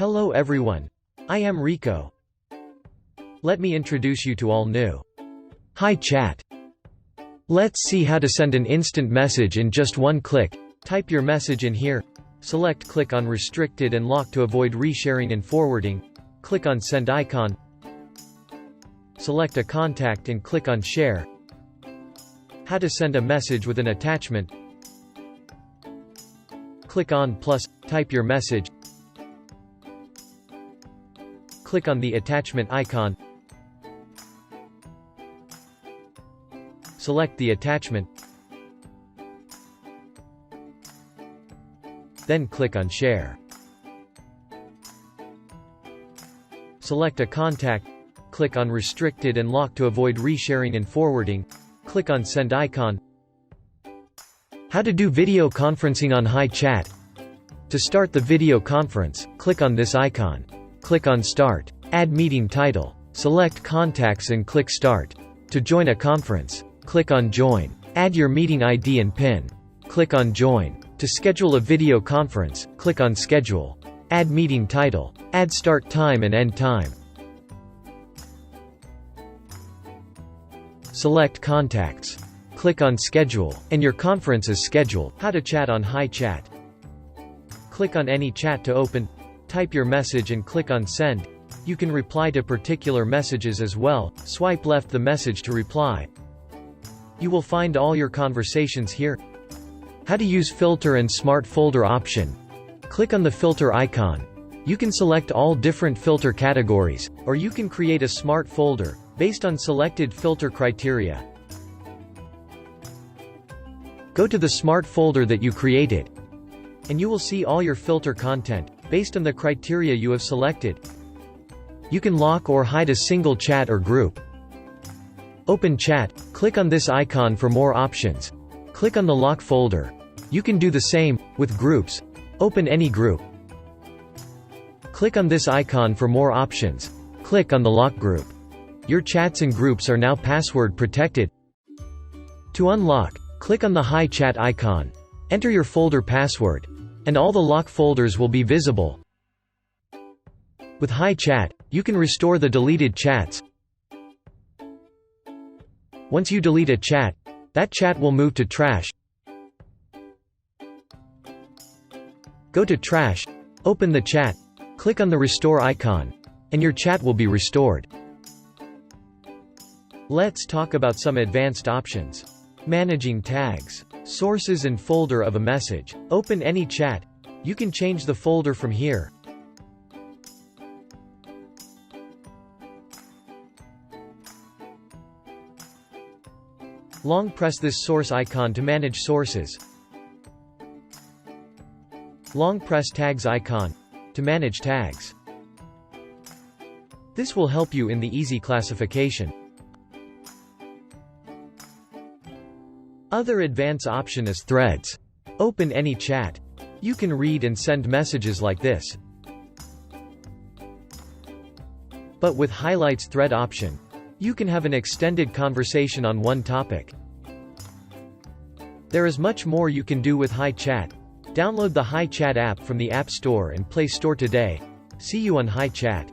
Hello everyone. I am Rico. Let me introduce you to all new HYCHAT. Let's see how to send an instant message in just one click. Type your message in here. Select click on restricted and lock to avoid resharing and forwarding. Click on send icon. Select a contact and click on share. How to send a message with an attachment. Click on plus, type your message. Click on the attachment icon. Select the attachment. Then click on share. Select a contact. Click on restricted and lock to avoid resharing and forwarding. Click on send icon. How to do video conferencing on HYCHAT. To start the video conference, click on this icon. Click on Start. Add meeting title. Select Contacts and click Start. To join a conference, click on Join. Add your meeting ID and PIN. Click on Join. To schedule a video conference, click on Schedule. Add meeting title. Add start time and end time. Select Contacts. Click on Schedule, and your conference is scheduled. How to chat on HYCHAT. Click on any chat to open. Type your message and click on Send. You can reply to particular messages as well. Swipe left the message to reply. You will find all your conversations here. How to use filter and smart folder option. Click on the filter icon. You can select all different filter categories, or you can create a smart folder, based on selected filter criteria. Go to the smart folder that you created, and you will see all your filter content, based on the criteria you have selected. You can lock or hide a single chat or group. Open chat. Click on this icon for more options. Click on the lock folder. You can do the same with groups. Open any group. Click on this icon for more options. Click on the lock group. Your chats and groups are now password protected. To unlock, click on the HYCHAT icon. Enter your folder password, and all the lock folders will be visible. With HYCHAT, you can restore the deleted chats. Once you delete a chat, that chat will move to trash. Go to trash, open the chat, click on the restore icon, and your chat will be restored. Let's talk about some advanced options. Managing tags, sources and folder of a message. Open any chat. You can change the folder from here. Long press this source icon to manage sources. Long press tags icon to manage tags. This will help you in the easy classification. Other advanced option is threads. Open any chat. You can read and send messages like this. But with highlights thread option, you can have an extended conversation on one topic. There is much more you can do with HYCHAT. Download the HYCHAT app from the App Store and Play Store today. See you on HYCHAT.